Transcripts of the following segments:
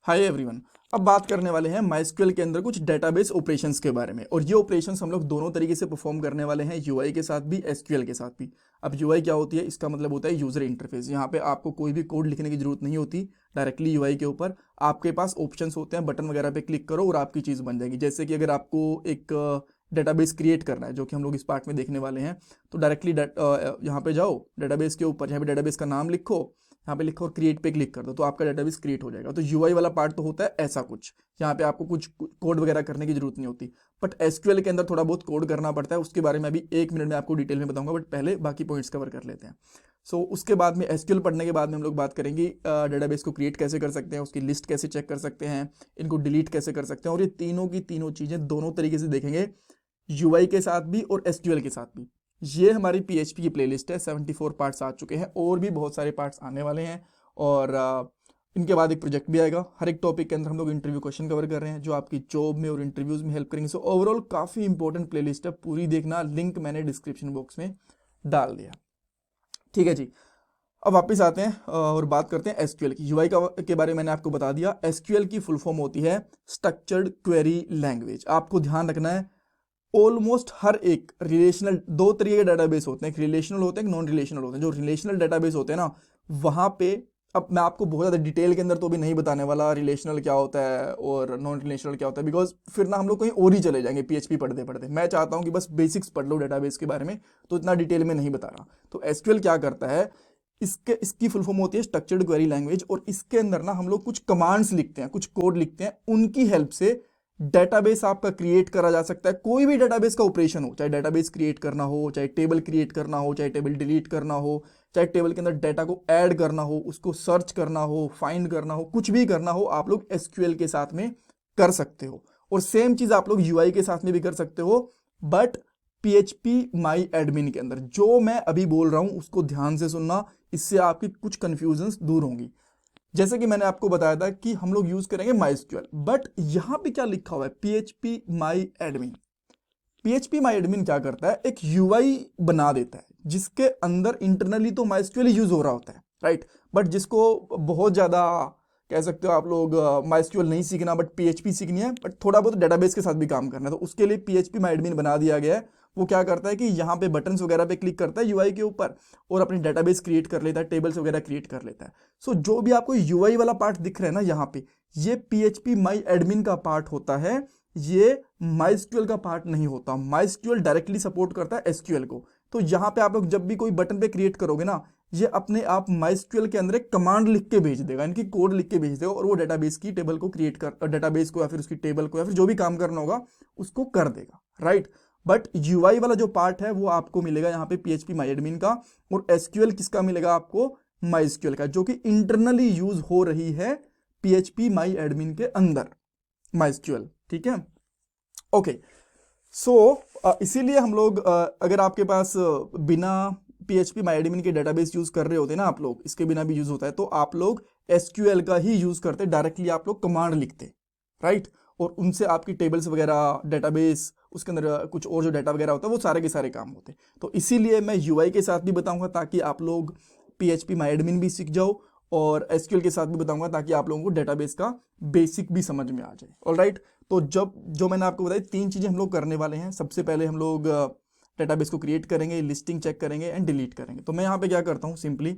Hi everyone. अब बात करने वाले हैं माइस्क्यूएल के अंदर कुछ डेटाबेस ऑपरेशंस के बारे में। और ये ऑपरेशंस हम लोग दोनों तरीके से परफॉर्म करने वाले हैं, यूआई के साथ भी, एसक्यूएल के साथ भी। अब यूआई क्या होती है, इसका मतलब होता है यूजर इंटरफेस। यहाँ पे आपको कोई भी कोड लिखने की जरूरत नहीं होती। डायरेक्टली यूआई के ऊपर आपके पास ऑप्शंस होते हैं, बटन वगैरह पे क्लिक करो और आपकी चीज़ बन जाएगी। जैसे कि अगर आपको एक डेटाबेस क्रिएट करना है, जो कि हम लोग इस पार्ट में देखने वाले हैं, तो डायरेक्टली यहाँ पे जाओ डेटाबेस के ऊपर, यहाँ पे डेटाबेस का नाम लिखो, यहाँ पे लिखो और क्रिएट पे क्लिक कर दो, तो आपका डेटाबेस क्रिएट हो जाएगा। तो यूआई वाला पार्ट तो होता है ऐसा कुछ, यहाँ पे आपको कुछ कोड वगैरह करने की जरूरत नहीं होती। बट एसक्यूएल के अंदर थोड़ा बहुत कोड करना पड़ता है, उसके बारे में अभी 1 मिनट में आपको डिटेल में बताऊंगा, बट पहले बाकी पॉइंट्स कवर कर लेते हैं। उसके बाद में एसक्यूएल पढ़ने के बाद में हम लोग बात करेंगे डेटाबेस को क्रिएट कैसे कर सकते हैं, उसकी लिस्ट कैसे चेक कर सकते हैं, इनको डिलीट कैसे कर सकते हैं, और ये तीनों की तीनों चीज़ें दोनों तरीके से देखेंगे, यूआई के साथ भी और एसक्यूएल के साथ भी। ये हमारी पीएचपी की प्लेलिस्ट है, 74 पार्ट्स आ चुके हैं और भी बहुत सारे पार्ट्स आने वाले हैं। और इनके बाद एक प्रोजेक्ट भी आएगा। हर एक टॉपिक के अंदर हम लोग इंटरव्यू क्वेश्चन कवर कर रहे हैं, जो आपकी जॉब में और इंटरव्यूज में हेल्प करेंगे। सो ओवरऑल काफ़ी इंपॉर्टेंट प्लेलिस्ट है, पूरी देखना, लिंक मैंने डिस्क्रिप्शन बॉक्स में डाल दिया। ठीक है जी, अब वापस आते हैं और बात करते हैं एसक्यूएल की। यूआई के बारे में मैंने आपको बता दिया। एसक्यूएल की फुल फॉर्म होती है स्ट्रक्चर्ड क्वेरी लैंग्वेज। आपको ध्यान रखना है, ऑलमोस्ट हर एक रिलेशनल, दो तरीके के डेटाबेस होते हैं, एक रिलेशनल होते हैं, एक नॉन रिलेशनल होते हैं। जो रिलेशनल डेटाबेस होते हैं ना, वहाँ पे, अब मैं आपको बहुत ज़्यादा डिटेल के अंदर तो भी नहीं बताने वाला रिलेशनल क्या होता है और नॉन रिलेशनल क्या होता है, बिकॉज फिर ना हम लोग कहीं और ही चले जाएंगे पीएचपी पढ़ते पढ़ते। मैं चाहता हूँ कि बस बेसिक्स पढ़ लो डेटाबेस के बारे में, तो इतना डिटेल में नहीं बता रहा। तो एसक्यूएल क्या करता है, इसकी फुल फॉर्म होती है स्ट्रक्चर्ड क्वेरी लैंग्वेज, और इसके अंदर ना हम लोग कुछ कमांड्स लिखते हैं, कुछ कोड लिखते हैं, उनकी हेल्प से डेटाबेस आपका क्रिएट करा जा सकता है। कोई भी डेटाबेस का ऑपरेशन हो, चाहे डेटाबेस क्रिएट करना हो, चाहे टेबल क्रिएट करना हो, चाहे टेबल डिलीट करना हो, चाहे टेबल के अंदर डेटा को ऐड करना हो, उसको सर्च करना हो, फाइंड करना हो, कुछ भी करना हो, आप लोग एसक्यूएल के साथ में कर सकते हो। और सेम चीज आप लोग यूआई के साथ में भी कर सकते हो, बट पीएचपी माई एडमिन के अंदर। जो मैं अभी बोल रहा हूं उसको ध्यान से सुनना, इससे आपकी कुछ कंफ्यूजन्स दूर होंगी। जैसे कि मैंने आपको बताया था कि हम लोग यूज करेंगे माइस्क्यूएल, बट यहां पे क्या लिखा हुआ है, पीएचपी माई एडमिन। पीएचपी माई एडमिन क्या करता है, एक यूआई बना देता है जिसके अंदर इंटरनली तो माइस्क्यूएल यूज हो रहा होता है, राइट। बट जिसको बहुत ज्यादा, कह सकते हो आप लोग, माइस्क्यूएल नहीं सीखना बट पीएचपी सीखनी है, बट थोड़ा बहुत डेटाबेस के साथ भी काम करना है, तो उसके लिए पीएचपी माई एडमिन बना दिया गया है। वो क्या करता है कि यहाँ पे बटन्स वगैरह पे क्लिक करता है यूआई के ऊपर और अपनी डेटाबेस क्रिएट कर लेता है, टेबल्स वगैरह क्रिएट कर लेता है। सो जो भी आपको यूआई वाला पार्ट दिख रहा है ना यहाँ पे, ये पीएचपी माई एडमिन का पार्ट होता है, ये माइस्क्यूएल का पार्ट नहीं होता। माइस्क्यूएल डायरेक्टली सपोर्ट करता है एसक्यूएल को। तो यहाँ पे आप लोग जब भी कोई बटन पे क्रिएट करोगे ना, ये अपने आप माइस्क्यूएल के अंदर एक कमांड लिख के भेज देगा, इनकी कोड लिख के भेज देगा, और वो डेटाबेस की टेबल को क्रिएट कर, डेटाबेस को या फिर उसकी टेबल को या फिर जो भी काम करना होगा उसको कर देगा, राइट। बट यूआई वाला जो पार्ट है वो आपको मिलेगा यहाँ पे पीएचपी माई एडमिन का, और एसक्यूएल किसका मिलेगा आपको, माइस्क्यूएल का, जो कि इंटरनली यूज हो रही है पीएचपी माई एडमिन के अंदर, माइस्क्यूएल। ठीक है, ओके। सो इसीलिए हम लोग, अगर आपके पास बिना पीएचपी माई एडमिन के डेटाबेस यूज कर रहे होते ना आप लोग, इसके बिना भी यूज होता है, तो आप लोग एसक्यूएल का ही यूज करते, डायरेक्टली आप लोग कमांड लिखते, राइट। और उनसे आपकी टेबल्स वगैरह, डेटाबेस, उसके अंदर कुछ और जो डाटा वगैरह होता है, वो सारे के सारे काम होते। तो इसीलिए मैं यूआई के साथ भी बताऊंगा ताकि आप लोग पीएचपी माई एडमिन भी सीख जाओ, और एसक्यूएल के साथ भी बताऊंगा ताकि आप लोगों को डेटाबेस का बेसिक भी समझ में आ जाए। ऑलराइट, तो जब जो मैंने आपको बताई 3 चीज़ें हम लोग करने वाले हैं। सबसे पहले हम लोग डेटाबेस को क्रिएट करेंगे, लिस्टिंग चेक करेंगे एंड डिलीट करेंगे। तो मैं यहाँ पे क्या करता हूँ, सिंपली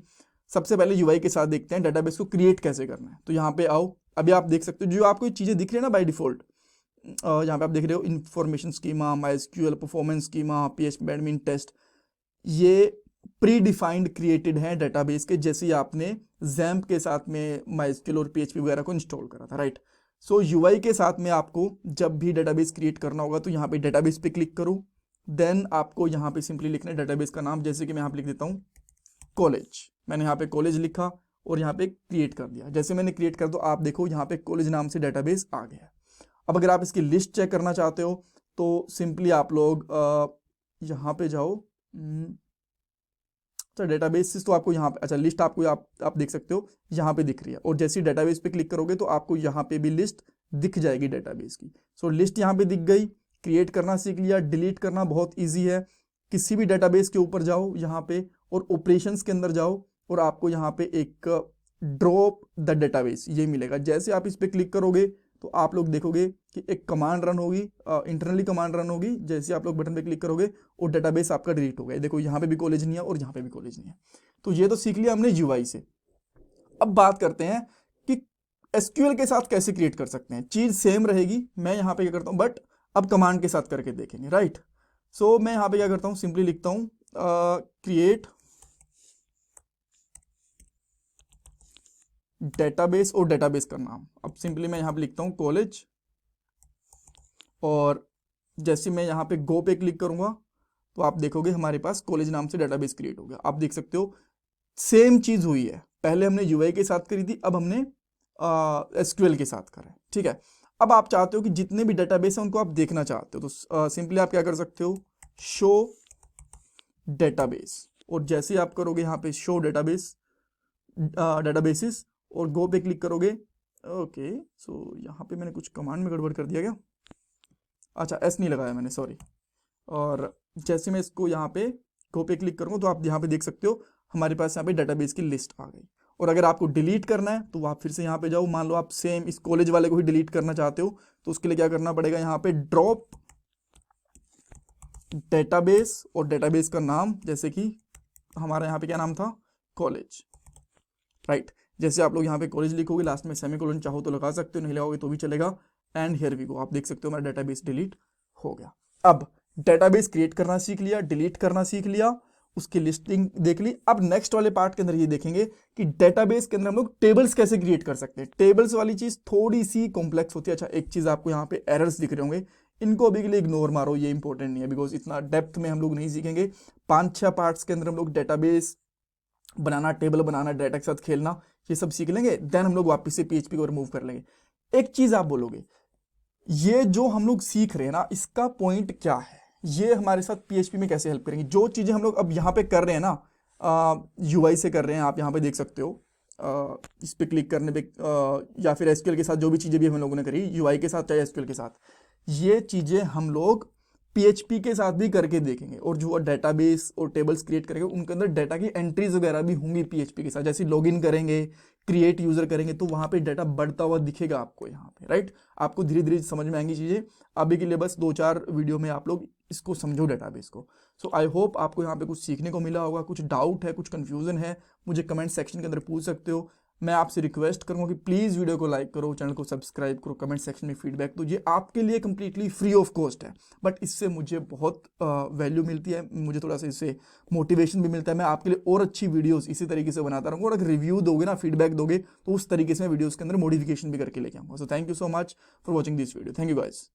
सबसे पहले यूआई के साथ देखते हैं डेटाबेस को क्रिएट कैसे करना है। तो यहाँ पे आओ, अभी आप देख सकते हो जो आपको चीज़ें दिख रही है ना बाय डिफॉल्ट, यहाँ पे आप देख रहे हो information schema, MySQL performance schema, PHP admin test, ये प्री डिफाइंड क्रिएटेड है डेटाबेस के, जैसे आपने जैम्प के साथ में माइस्क्यूएल और पीएचपी वगैरह को इंस्टॉल करा था, राइट। सो यूआई के साथ में आपको जब भी डेटाबेस क्रिएट करना होगा तो यहाँ पे डेटाबेस पे क्लिक करो, देन आपको यहाँ पे सिंपली लिखना है डेटाबेस का नाम। जैसे कि मैं यहाँ पे लिख देता हूँ कॉलेज, मैंने यहाँ पे कॉलेज लिखा और यहाँ पे क्रिएट कर दिया। जैसे मैंने क्रिएट कर दो, आप देखो यहाँ पे कॉलेज नाम से डेटाबेस आ गया। अब अगर आप इसकी लिस्ट चेक करना चाहते हो तो सिंपली आप लोग यहाँ पे जाओ। तो डेटाबेस तो आपको यहाँ पे, अच्छा लिस्ट आपको आप देख सकते हो यहाँ पे दिख रही है, और जैसे ही डेटाबेस पे क्लिक करोगे तो आपको यहाँ पे भी लिस्ट दिख जाएगी डेटाबेस की। सो लिस्ट यहाँ पे दिख गई, क्रिएट करना सीख लिया, डिलीट करना बहुत ईजी है। किसी भी डेटाबेस के ऊपर जाओ यहाँ पे और ऑपरेशंस के अंदर जाओ, और आपको यहाँ पे एक ड्रॉप द डेटाबेस, ये मिलेगा। जैसे आप इस पर क्लिक करोगे तो आप लोग देखोगे कि एक कमांड रन होगी, इंटरनली कमांड रन होगी। जैसे आप लोग बटन पे क्लिक करोगे और डेटाबेस आपका डिलीट हो गया। देखो यहाँ पे भी कॉलेज नहीं है और यहाँ पे भी कॉलेज नहीं है। तो ये तो सीख लिया हमने यूआई से। अब बात करते हैं कि एसक्यूएल के साथ कैसे क्रिएट कर सकते हैं। चीज सेम रहेगी, मैं यहाँ पे क्या करता हूँ, बट अब कमांड के साथ करके देखेंगे, राइट। सो मैं यहाँ पे क्या करता हूँ, सिंपली लिखता हूँ क्रिएट डेटाबेस और डेटाबेस का नाम। अब सिंपली मैं यहाँ पे लिखता हूँ कॉलेज, और जैसे मैं यहाँ पे गो पे क्लिक करूंगा तो आप देखोगे हमारे पास कॉलेज नाम से डेटाबेस क्रिएट हो गया। आप देख सकते हो सेम चीज हुई है। पहले हमने यूआई के साथ करी थी, अब हमने एसक्यूएल के साथ करा है, ठीक है। अब आप चाहते हो कि जितने भी डेटाबेस हैं उनको आप देखना चाहते हो, तो सिंपली आप क्या कर सकते हो, शो डेटाबेस, और जैसे आप करोगे यहाँ पे शो डेटाबेस डेटाबेसेस और गो पे क्लिक करोगे। ओके, सो यहाँ पे मैंने कुछ कमांड में गड़बड़ कर दिया क्या, अच्छा एस नहीं लगाया मैंने, सॉरी। और जैसे मैं इसको यहाँ पे गो पे क्लिक करूँगा तो आप यहाँ पे देख सकते हो हमारे पास यहाँ पे डेटाबेस की लिस्ट आ गई। और अगर आपको डिलीट करना है तो आप फिर से यहाँ पे जाओ। मान लो आप सेम इस कॉलेज वाले को ही डिलीट करना चाहते हो तो उसके लिए क्या करना पड़ेगा, यहाँ पे ड्रॉप डेटाबेस और डेटाबेस का नाम, जैसे कि हमारा यहाँ पे क्या नाम था, कॉलेज, राइट। जैसे आप लोग यहाँ पे कॉलेज लिखोगे, लास्ट में सेमीकोलन चाहो तो लगा सकते हो, नहीं लगाओगे तो भी चलेगा। एंड हियर वी गो, आप देख सकते हो हमारा डेटाबेस डिलीट हो गया। अब डेटाबेस क्रिएट करना सीख लिया, डिलीट करना सीख लिया, उसकी लिस्टिंग देख ली। अब नेक्स्ट वाले पार्ट के अंदर ये देखेंगे कि डेटाबेस के अंदर हम लोग टेबल्स कैसे क्रिएट कर सकते हैं। टेबल्स वाली चीज थोड़ी सी कॉम्प्लेक्स होती है। अच्छा, एक चीज आपको यहाँ पे एरर्स दिख रहे होंगे, इनको अभी के लिए इग्नोर मारो, ये इंपॉर्टेंट नहीं है, बिकॉज इतना डेप्थ में हम लोग नहीं सीखेंगे। 5-6 पार्ट्स के अंदर हम लोग डेटाबेस बनाना, टेबल बनाना, डाटा के साथ खेलना, ये सब सीख लेंगे। देन हम लोग वापस से पीएचपी को रिमूव कर लेंगे। एक चीज आप बोलोगे, ये जो हम लोग सीख रहे हैं ना, इसका पॉइंट क्या है, ये हमारे साथ पीएचपी में कैसे हेल्प करेंगे। जो चीजें हम लोग अब यहाँ पे कर रहे हैं ना, यूआई से कर रहे हैं, आप यहाँ पे देख सकते हो। इस पे क्लिक करने पे या फिर एसक्यूएल के साथ जो भी चीजें भी हम लोगों ने करी यूआई के साथ चाहे एसक्यूएल के साथ, ये चीजें हम लोग पीएचपी के साथ भी करके देखेंगे। और जो डेटाबेस और टेबल्स क्रिएट करेंगे उनके अंदर डाटा की एंट्रीज वगैरह भी होंगी पीएचपी के साथ। जैसे लॉगिन करेंगे, क्रिएट यूजर करेंगे तो वहां पे डाटा बढ़ता हुआ दिखेगा आपको यहाँ पे, राइट। आपको धीरे धीरे समझ में आएंगी चीजें। अभी के लिए बस 2-4 वीडियो में आप लोग इसको समझो डेटाबेस को। सो आई होप आपको यहाँ पे कुछ सीखने को मिला होगा। कुछ डाउट है, कुछ कंफ्यूजन है, मुझे कमेंट सेक्शन के अंदर पूछ सकते हो। मैं आपसे रिक्वेस्ट करूंगा कि प्लीज़ वीडियो को लाइक करो, चैनल को सब्सक्राइब करो, कमेंट सेक्शन में फीडबैक दो। ये आपके लिए कंप्लीटली फ्री ऑफ कॉस्ट है, बट इससे मुझे बहुत वैल्यू मिलती है, मुझे थोड़ा सा इससे मोटिवेशन भी मिलता है। मैं आपके लिए और अच्छी वीडियोस इसी तरीके से बनाता रहूँगा। और अगर रिव्यू दोगे ना, फीडबैक दोगे, तो उस तरीके से मैं वीडियोज़ के अंदर मॉडिफिकेशन भी करके लेके आऊँगा। So thank you so much for watching this video. Thank you guys.